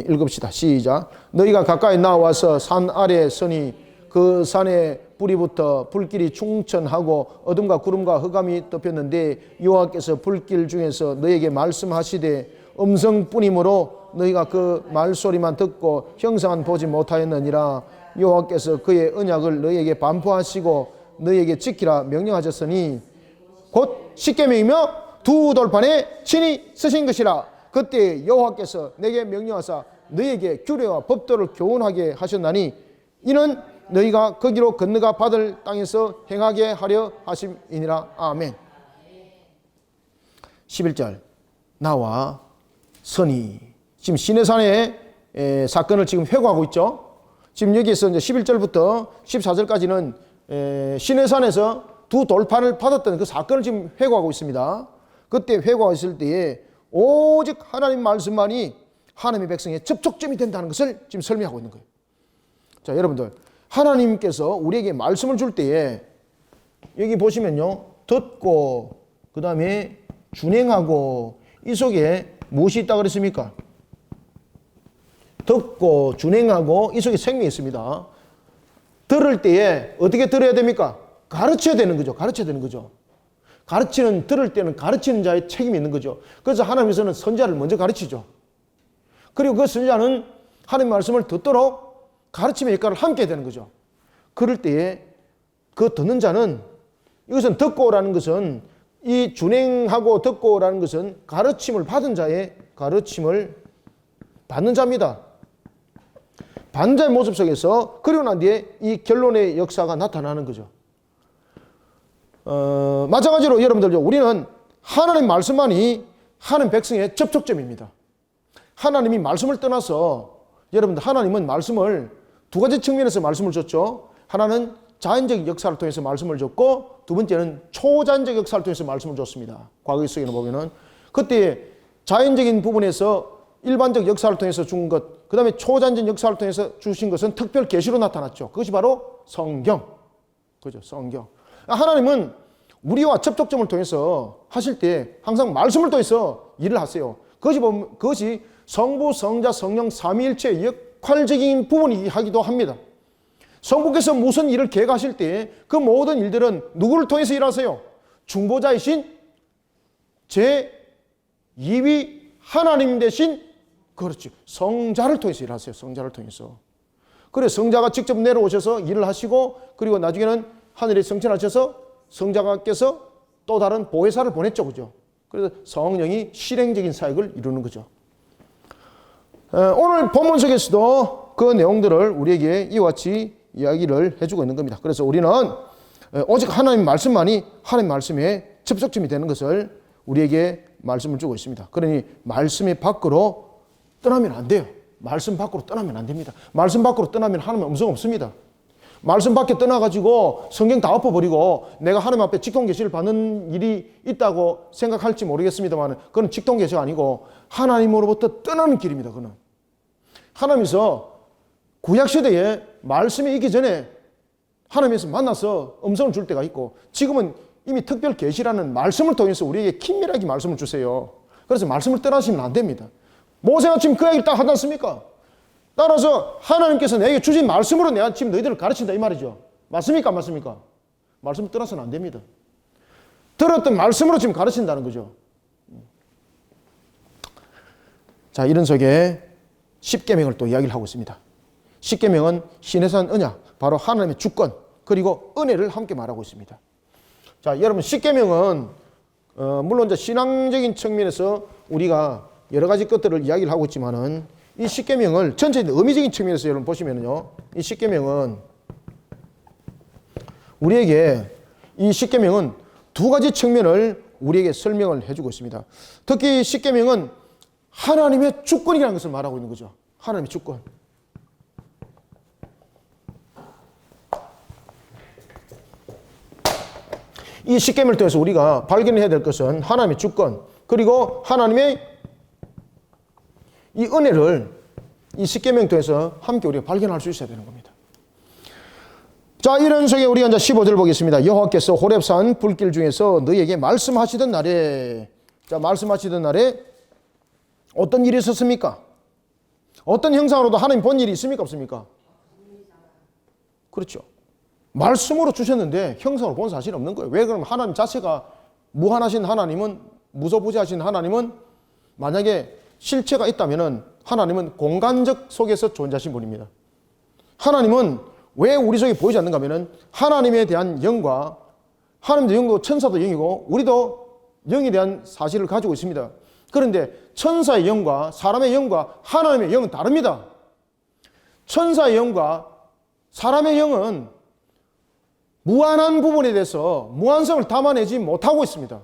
읽읍시다. 시작. 너희가 가까이 나와서 산 아래에 서니 그 산에 불이부터 불길이 충천하고 어둠과 구름과 흑암이 덮였는데 여호와께서 불길 중에서 너희에게 말씀하시되 음성뿐이므로 너희가 그 말소리만 듣고 형상은 보지 못하였느니라. 여호와께서 그의 언약을 너희에게 반포하시고 너희에게 지키라 명령하셨으니 곧 십계명이며 두 돌판에 친히 쓰신 것이라. 그때 여호와께서 내게 명령하사 너희에게 규례와 법도를 교훈하게 하셨나니 이는 너희가 거기로 건너가 받을 땅에서 행하게 하려 하심이니라. 아멘. 11절 나와 선이 지금 시내산의 사건을 지금 회고하고 있죠. 지금 여기에서 이제 11절부터 14절까지는 시내산에서 두 돌판을 받았던 그 사건을 지금 회고하고 있습니다. 그때 회고했을 때에 오직 하나님 말씀만이 하나님의 백성의 접촉점이 된다는 것을 지금 설명하고 있는 거예요. 자, 여러분들 하나님께서 우리에게 말씀을 줄 때에 여기 보시면요, 듣고 그 다음에 준행하고 이 속에 무엇이 있다고 그랬습니까? 듣고 준행하고 이 속에 생명이 있습니다. 들을 때에 어떻게 들어야 됩니까? 가르쳐야 되는 거죠. 가르쳐야 되는 거죠. 들을 때는 가르치는 자의 책임이 있는 거죠. 그래서 하나님께서는 선자를 먼저 가르치죠. 그리고 그 선자는 하나님의 말씀을 듣도록 가르침의 역할을 함께 해야 되는 거죠. 그럴 때에 그 듣는 자는, 이것은 듣고라는 것은, 이 준행하고 듣고라는 것은 가르침을 받은 자의 가르침을 받는 자입니다. 받는 자의 모습 속에서 그리고 난 뒤에 이 결론의 역사가 나타나는 거죠. 마찬가지로 여러분들, 우리는 하나님 말씀만이 하나님 백성의 접촉점입니다. 하나님이 말씀을 떠나서, 여러분들 하나님은 말씀을 두 가지 측면에서 말씀을 줬죠. 하나는 자연적 역사를 통해서 말씀을 줬고, 두 번째는 초자연적 역사를 통해서 말씀을 줬습니다. 과거 속에는 보면은 그때 자연적인 부분에서 일반적 역사를 통해서 준 것, 그 다음에 초자연적 역사를 통해서 주신 것은 특별 계시로 나타났죠. 그것이 바로 성경. 그죠? 성경. 하나님은 우리와 접촉점을 통해서 하실 때 항상 말씀을 통해서 일을 하세요. 그것이 성부, 성자, 성령 삼위일체의 역할적인 부분이 하기도 합니다. 성부께서 무슨 일을 계획하실 때 그 모든 일들은 누구를 통해서 일하세요? 중보자이신 제2위 하나님 대신, 그렇지, 성자를 통해서 일하세요. 성자를 통해서. 그래, 성자가 직접 내려오셔서 일을 하시고, 그리고 나중에는 하늘에 승천하셔서 성자께서 또 다른 보혜사를 보냈죠. 그죠? 그래서 성령이 실행적인 사역을 이루는 거죠. 오늘 본문 속에서도 그 내용들을 우리에게 이와 같이 이야기를 해주고 있는 겁니다. 그래서 우리는 오직 하나님 말씀만이 하나님 말씀의 접촉점이 되는 것을 우리에게 말씀을 주고 있습니다. 그러니 말씀의 밖으로 떠나면 안 돼요. 말씀 밖으로 떠나면 안 됩니다. 말씀 밖으로 떠나면 하나님 음성 없습니다. 말씀 밖에 떠나가지고 성경 다 엎어버리고 내가 하나님 앞에 직통계시를 받는 일이 있다고 생각할지 모르겠습니다만, 그건 직통계시가 아니고 하나님으로부터 떠나는 길입니다. 그는 하나님께서 구약시대에 말씀이 있기 전에 하나님에서 만나서 음성을 줄 때가 있고, 지금은 이미 특별 계시라는 말씀을 통해서 우리에게 긴밀하게 말씀을 주세요. 그래서 말씀을 떠나시면 안 됩니다. 모세가 지금 그 얘기를 딱 하지 않습니까? 따라서 하나님께서 내게 주신 말씀으로 내가 지금 너희들을 가르친다 이 말이죠. 맞습니까? 안 맞습니까? 말씀을 떠나서는 안 됩니다. 들었던 말씀으로 지금 가르친다는 거죠. 자, 이런 속에 십계명을 또 이야기를 하고 있습니다. 십계명은 시내산 언약, 바로 하나님의 주권, 그리고 은혜를 함께 말하고 있습니다. 자, 여러분, 십계명은 물론 이제 신앙적인 측면에서 우리가 여러 가지 것들을 이야기를 하고 있지만은, 이 십계명을 전체적인 의미적인 측면에서 여러분 보시면은요, 이 십계명은 우리에게, 이 십계명은 두 가지 측면을 우리에게 설명을 해주고 있습니다. 특히 십계명은 하나님의 주권이라는 것을 말하고 있는 거죠. 하나님의 주권. 이 십계명을 통해서 우리가 발견해야 될 것은 하나님의 주권, 그리고 하나님의 이 은혜를 이 십계명 통해서 함께 우리가 발견할 수 있어야 되는 겁니다. 자, 이런 속에 우리가 이제 15절 보겠습니다. 여호와께서 호렙산 불길 중에서 너희에게 말씀하시던 날에, 자, 말씀하시던 날에 어떤 일이 있었습니까? 어떤 형상으로도 하나님 본 일이 있습니까? 없습니까? 그렇죠. 말씀으로 주셨는데 형상으로 본 사실은 없는 거예요. 왜 그러면 하나님 자체가 무한하신 하나님은, 무소부재하신 하나님은, 만약에 실체가 있다면은 하나님은 공간적 속에서 존재하신 분입니다. 하나님은 왜 우리 속에 보이지 않는가 하면은 하나님에 대한 영과, 하나님도 영이고 천사도 영이고 우리도 영에 대한 사실을 가지고 있습니다. 그런데 천사의 영과 사람의 영과 하나님의 영은 다릅니다. 천사의 영과 사람의 영은 무한한 부분에 대해서 무한성을 담아내지 못하고 있습니다.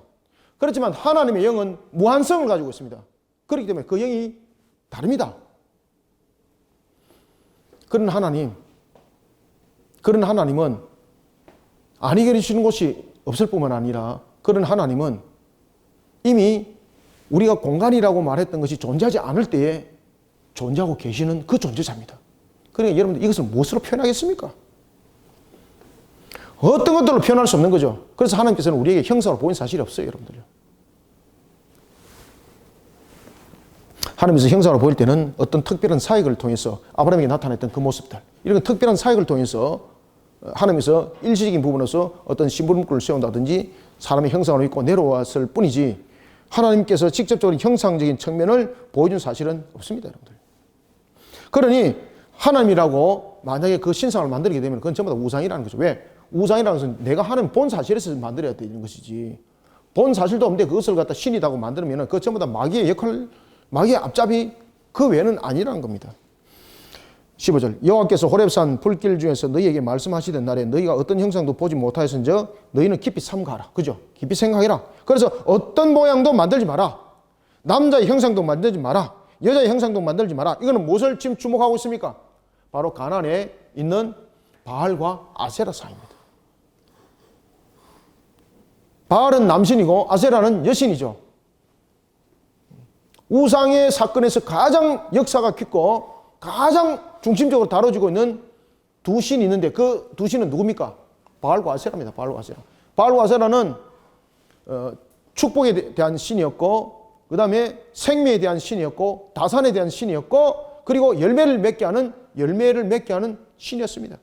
그렇지만 하나님의 영은 무한성을 가지고 있습니다. 그렇기 때문에 그 영이 다릅니다. 그런 하나님은 안 이겨지시는 곳이 없을 뿐만 아니라, 그런 하나님은 이미 우리가 공간이라고 말했던 것이 존재하지 않을 때에 존재하고 계시는 그 존재자입니다. 그러니까 여러분들 이것을 무엇으로 표현하겠습니까? 어떤 것들로 표현할 수 없는 거죠. 그래서 하나님께서는 우리에게 형상으로 보인 사실이 없어요, 여러분들요. 하나님께서 형상으로 보일 때는 어떤 특별한 사역을 통해서 아브라함에게 나타났던 그 모습들, 이런 특별한 사역을 통해서 하나님께서 일시적인 부분에서 어떤 심부름꾼을 세운다든지 사람의 형상으로 입고 내려왔을 뿐이지, 하나님께서 직접적으로 형상적인 측면을 보여준 사실은 없습니다, 여러분들. 그러니 하나님이라고 만약에 그 신상을 만들게 되면 그건 전부 다 우상이라는 거죠. 왜? 우상이라는 것은 내가 하나님 본 사실에서 만들어야 되는 것이지, 본 사실도 없는데 그것을 갖다 신이라고 만들면 그거 전부 다 마귀의 역할, 마귀의 앞잡이, 그 외에는 아니라는 겁니다. 15절, 여호와께서 호렙산 불길 중에서 너희에게 말씀하시던 날에 너희가 어떤 형상도 보지 못하였은즉 너희는 깊이 삼가하라. 그죠? 깊이 생각해라. 그래서 어떤 모양도 만들지 마라. 남자의 형상도 만들지 마라. 여자의 형상도 만들지 마라. 이거는 무엇을 지금 주목하고 있습니까? 바로 가나안에 있는 바알과 아세라 사이입니다. 바알은 남신이고 아세라는 여신이죠. 우상의 사건에서 가장 역사가 깊고 가장 중심적으로 다뤄지고 있는 두 신이 있는데 그 두 신은 누굽니까? 바알과 아세라입니다. 바알과 아세라. 바알과 아세라는 축복에 대한 신이었고, 그 다음에 생명에 대한 신이었고, 다산에 대한 신이었고, 그리고 열매를 맺게 하는 신이었습니다.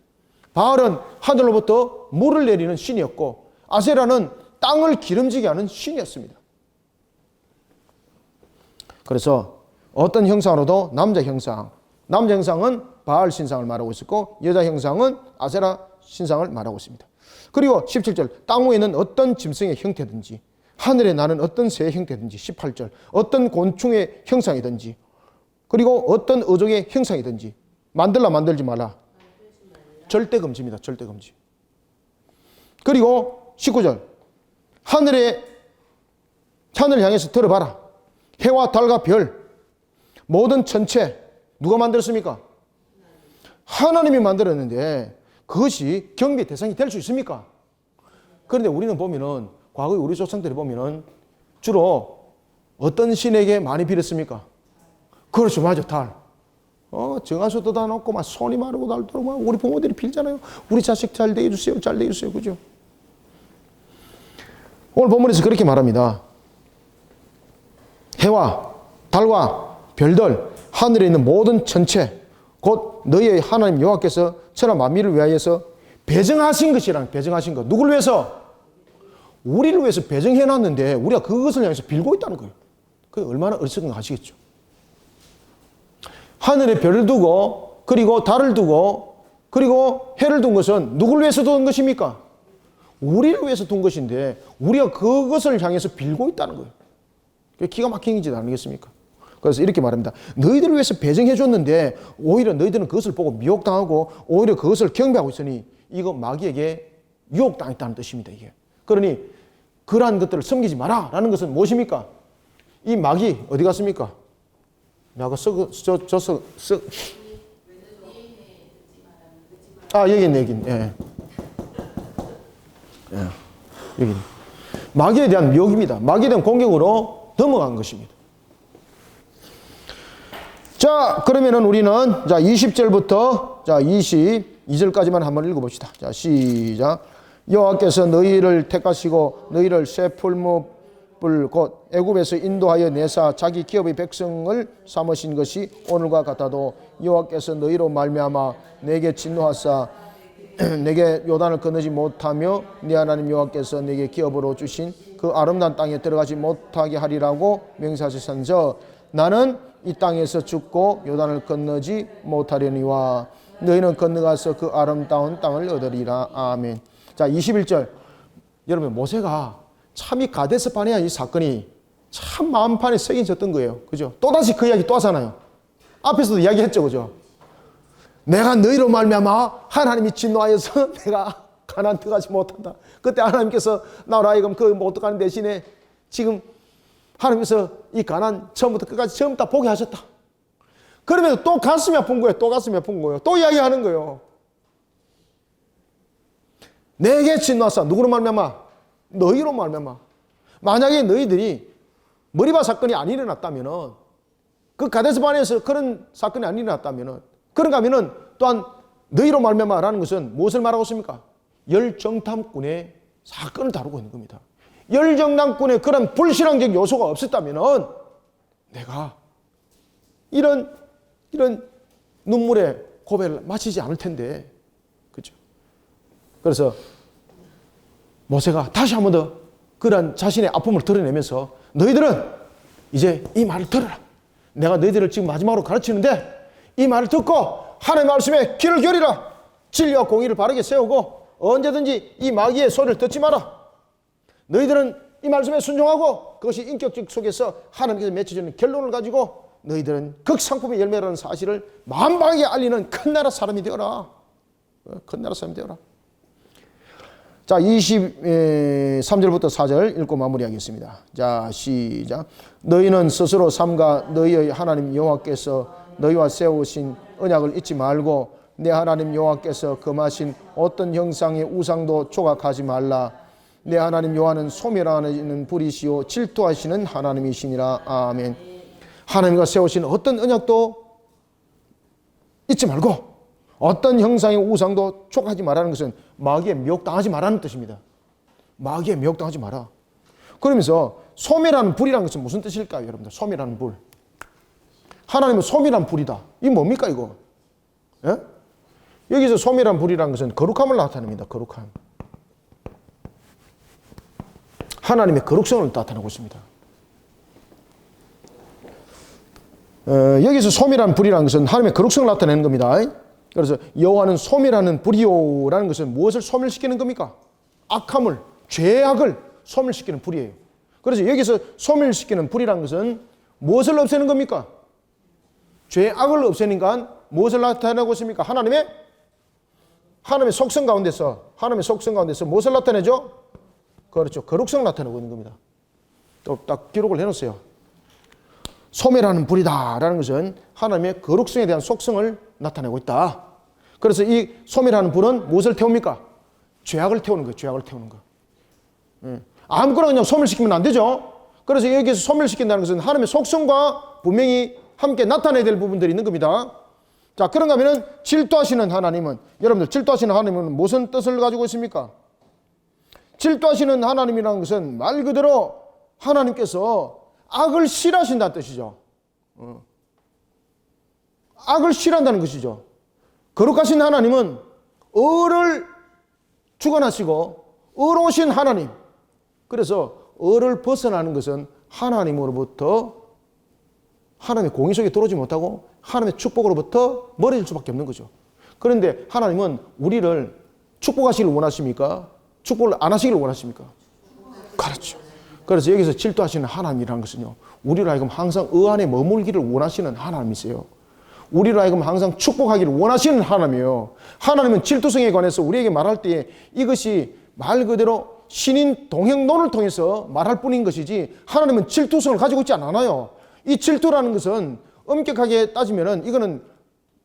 바알은 하늘로부터 물을 내리는 신이었고, 아세라는 땅을 기름지게 하는 신이었습니다. 그래서 어떤 형상으로도 남자 형상은 바알 신상을 말하고 있었고, 여자 형상은 아세라 신상을 말하고 있습니다. 그리고 17절, 땅 위에 있는 어떤 짐승의 형태든지, 하늘에 나는 어떤 새의 형태든지, 18절, 어떤 곤충의 형상이든지, 그리고 어떤 어종의 형상이든지 만들지 마라. 절대 금지입니다. 절대 금지. 그리고 19절, 하늘을 향해서 들어봐라. 해와 달과 별, 모든 천체, 누가 만들었습니까? 하나님이 만들었는데 그것이 경배 대상이 될 수 있습니까? 그런데 우리는 보면은, 과거에 우리 조상들이 보면은 주로 어떤 신에게 많이 빌었습니까? 그렇죠. 맞아. 달. 정화수 뜯어 놓고 막 손이 마르고 닳도록 막 우리 부모들이 빌잖아요. 우리 자식 잘 대해주세요. 잘 대해주세요. 그죠? 오늘 본문에서 그렇게 말합니다. 해와 달과 별들, 하늘에 있는 모든 천체, 곧 너희의 하나님 여호와께서 천하 만민을 위하여서 배정하신 것이라는, 배정하신 것. 누구를 위해서? 우리를 위해서 배정해놨는데 우리가 그것을 향해서 빌고 있다는 거예요. 그게 얼마나 어리석은가 아시겠죠? 하늘에 별을 두고, 그리고 달을 두고, 그리고 해를 둔 것은 누구를 위해서 둔 것입니까? 우리를 위해서 둔 것인데 우리가 그것을 향해서 빌고 있다는 거예요. 그게 기가 막힌 짓 아니겠습니까? 그래서 이렇게 말합니다. 너희들을 위해서 배정해 줬는데 오히려 너희들은 그것을 보고 미혹당하고 오히려 그것을 경배하고 있으니 이거 마귀에게 유혹당했다는 뜻입니다. 이게. 그러니 그러한 것들을 섬기지 마라 라는 것은 무엇입니까? 이 마귀 어디 갔습니까? 내가 여기 있네, 여기 있네. 예. 예. 여기. 마귀에 대한 미혹입니다. 마귀에 대한 공격으로 넘어간 것입니다. 자, 그러면은 우리는 자 20절부터 자 22절까지만 한번 읽어봅시다. 자, 시작. 여호와께서 너희를 택하시고 너희를 새 풀무불 곧 애굽에서 인도하여 내사 자기 기업의 백성을 삼으신 것이 오늘과 같아도 여호와께서 너희로 말미암아 내게 진노하사 내게 요단을 건너지 못하며 네 하나님 여호와께서 내게 기업으로 주신 그 아름다운 땅에 들어가지 못하게 하리라고 명사하셨은저 나는 이 땅에서 죽고 요단을 건너지 못하려니와 너희는 건너가서 그 아름다운 땅을 얻으리라. 아멘. 자, 21절. 여러분, 모세가 참 이 가데스 바네아 이 사건이 참 마음판에 새겨졌던 거예요. 그죠? 또다시 그 이야기 또 하잖아요. 앞에서도 이야기했죠. 그죠? 내가 너희로 말미암아 하나님이 진노하여서 내가 가나안 들어가지 못한다. 그때 하나님께서 나로 하여금 그 못 들어가는 대신에 지금 하나님께서 이 가나안 처음부터 끝까지 전부 다 보게 하셨다. 그러면서 또 가슴이 아픈 거예요. 또 가슴이 아픈 거예요. 또 이야기하는 거예요. 내게 진노하사 누구로 말미암아? 너희로 말미암아. 만약에 너희들이 머리바 사건이 안 일어났다면은 그 가데스 바네아에서 그런 사건이 안 일어났다면은 그런가 하면은 또한 너희로 말미암아라는 것은 무엇을 말하고 있습니까? 열정탐꾼의 사건을 다루고 있는 겁니다. 열정탐꾼의 그런 불신앙적 요소가 없었다면은 내가 이런 눈물의 고백을 마치지 않을 텐데. 그죠? 그래서 모세가 다시 한 번 더 그런 자신의 아픔을 드러내면서 너희들은 이제 이 말을 들어라. 내가 너희들을 지금 마지막으로 가르치는데 이 말을 듣고 하나님의 말씀에 귀를 기울이라. 진리와 공의를 바르게 세우고 언제든지 이 마귀의 소리를 듣지 마라. 너희들은 이 말씀에 순종하고 그것이 인격적 속에서 하나님께서 맺혀주는 결론을 가지고 너희들은 극상품의 열매라는 사실을 만방에 알리는 큰 나라 사람이 되어라. 큰 나라 사람이 되어라. 자, 23절부터 4절 읽고 마무리하겠습니다. 자, 시작. 너희는 스스로 삼가 너희의 하나님 여호와께서 너희와 세우신 언약을 잊지 말고 내 하나님 여호와께서 금하신 어떤 형상의 우상도 조각하지 말라. 내 하나님 여호와는 소멸하는 불이시오 질투하시는 하나님이시니라. 아멘. 하나님과 세우신 어떤 언약도 잊지 말고 어떤 형상의 우상도 촉하지 말라는 것은 마귀에 미혹당하지 말라는 뜻입니다. 마귀에 미혹당하지 마라. 그러면서 소멸하는 불이라는 것은 무슨 뜻일까요, 여러분들? 소멸하는 불. 하나님은 소멸한 불이다. 이게 뭡니까 이거? 예? 여기서 소멸한 불이라는 것은 거룩함을 나타냅니다. 거룩함. 하나님의 거룩성을 나타내고 있습니다. 여기서 소멸한 불이라는 것은 하나님의 거룩성을 나타내는 겁니다. 그래서 여호와는 소멸하는 불이요라는 것은 무엇을 소멸시키는 겁니까? 악함을, 죄악을 소멸시키는 불이에요. 그래서 여기서 소멸시키는 불이라는 것은 무엇을 없애는 겁니까? 죄악을 없애니까 무엇을 나타내고 있습니까? 하나님의 속성 가운데서 무엇을 나타내죠? 그렇죠. 거룩성을 나타내고 있는 겁니다. 또 딱 기록을 해놓으세요. 소멸하는 불이다라는 것은 하나님의 거룩성에 대한 속성을 나타내고 있다. 그래서 이 소멸하는 불은 무엇을 태웁니까? 죄악을 태우는 거예요. 죄악을 태우는 거. 아무거나 그냥 소멸시키면 안 되죠. 그래서 여기서 소멸시킨다는 것은 하나님의 속성과 분명히 함께 나타내야 될 부분들이 있는 겁니다. 자, 그런가 하면은 질투하시는 하나님은, 여러분들 질투하시는 하나님은 무슨 뜻을 가지고 있습니까? 질투하시는 하나님이라는 것은 말 그대로 하나님께서 악을 싫어하신다는 뜻이죠. 악을 싫어한다는 것이죠. 거룩하신 하나님은 의를 주관하시고 의로우신 하나님. 그래서 의를 벗어나는 것은 하나님으로부터 하나님의 공의 속에 들어오지 못하고 하나님의 축복으로부터 멀어질 수밖에 없는 거죠. 그런데 하나님은 우리를 축복하시길 원하십니까? 축복을 안 하시길 원하십니까? 그렇죠. 그래서 여기서 질투하시는 하나님이라는 것은요, 우리로 하여금 항상 의 안에 머물기를 원하시는 하나님이세요. 우리로 하여금 항상 축복하기를 원하시는 하나님이에요. 하나님은 질투성에 관해서 우리에게 말할 때 이것이 말 그대로 신인 동행론을 통해서 말할 뿐인 것이지, 하나님은 질투성을 가지고 있지 않아요. 이 질투라는 것은 엄격하게 따지면은 이거는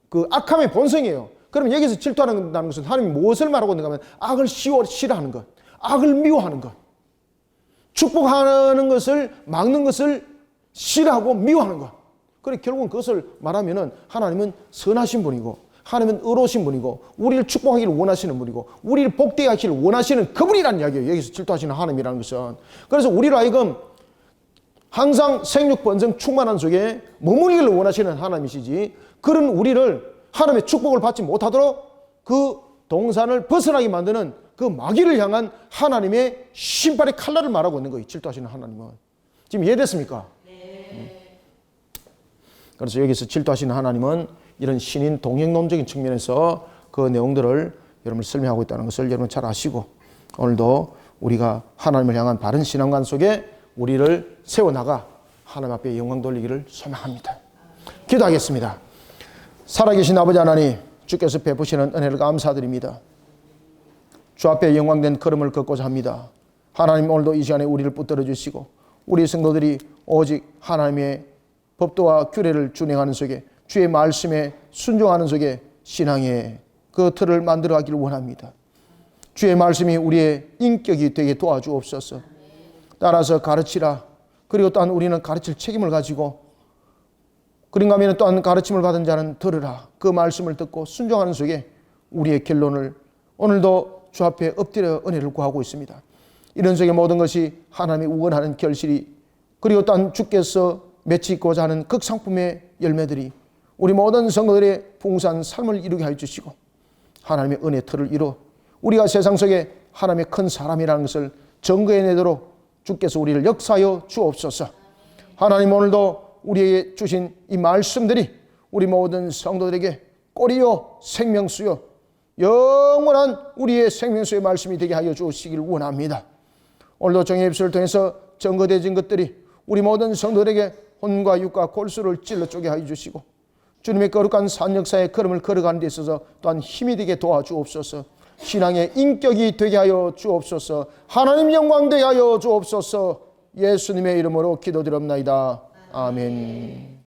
그 악함의 본성이에요. 그럼 여기서 질투하는 것은 하나님이 무엇을 말하고 있는가 하면 악을 싫어하는 것, 악을 미워하는 것, 축복하는 것을 막는 것을 싫어하고 미워하는 것. 그래 결국은 그것을 말하면은 하나님은 선하신 분이고 하나님은 의로우신 분이고 우리를 축복하기를 원하시는 분이고 우리를 복되게 하기를 원하시는 그분이라는 이야기예요. 여기서 질투하시는 하나님이라는 것은. 그래서 우리로 하여금 항상 생육 번성 충만한 속에 머무르기를 원하시는 하나님이시지, 그런 우리를 하나님의 축복을 받지 못하도록 그 동산을 벗어나게 만드는 그 마귀를 향한 하나님의 심판의 칼날을 말하고 있는 거예요. 질투하시는 하나님은. 지금 이해됐습니까? 그래서 여기서 질투하시는 하나님은 이런 신인 동행론적인 측면에서 그 내용들을 여러분이 설명하고 있다는 것을 여러분 잘 아시고, 오늘도 우리가 하나님을 향한 바른 신앙관 속에 우리를 세워나가 하나님 앞에 영광 돌리기를 소망합니다. 기도하겠습니다. 살아계신 아버지 하나님, 주께서 베푸시는 은혜를 감사드립니다. 주 앞에 영광된 걸음을 걷고자 합니다. 하나님, 오늘도 이 시간에 우리를 붙들어 주시고 우리 성도들이 오직 하나님의 법도와 규례를 준행하는 속에 주의 말씀에 순종하는 속에 신앙의 그 틀을 만들어 가기를 원합니다. 주의 말씀이 우리의 인격이 되게 도와주옵소서. 따라서 가르치라. 그리고 또한 우리는 가르칠 책임을 가지고, 그런가 하면 또한 가르침을 받은 자는 들으라. 그 말씀을 듣고 순종하는 속에 우리의 결론을 오늘도 주 앞에 엎드려 은혜를 구하고 있습니다. 이런 속에 모든 것이 하나님의 우원하는 결실이, 그리고 또한 주께서 맺히고자 하는 극상품의 열매들이 우리 모든 성도들의 풍성한 삶을 이루게 하여 주시고, 하나님의 은혜 틀을 이루어 우리가 세상 속에 하나님의 큰 사람이라는 것을 증거해내도록 주께서 우리를 역사하여 주옵소서. 하나님, 오늘도 우리에게 주신 이 말씀들이 우리 모든 성도들에게 꼬리요 생명수요 영원한 우리의 생명수의 말씀이 되게 하여 주시길 원합니다. 오늘도 정의 입술을 통해서 증거되어진 것들이 우리 모든 성도들에게 혼과 육과 골수를 찔러 쪼개 하여 주시고, 주님의 거룩한 산역사의 걸음을 걸어가는 데 있어서 또한 힘이 되게 도와주옵소서. 신앙의 인격이 되게 하여 주옵소서. 하나님 영광 되게 하여 주옵소서. 예수님의 이름으로 기도드립나이다. 아멘.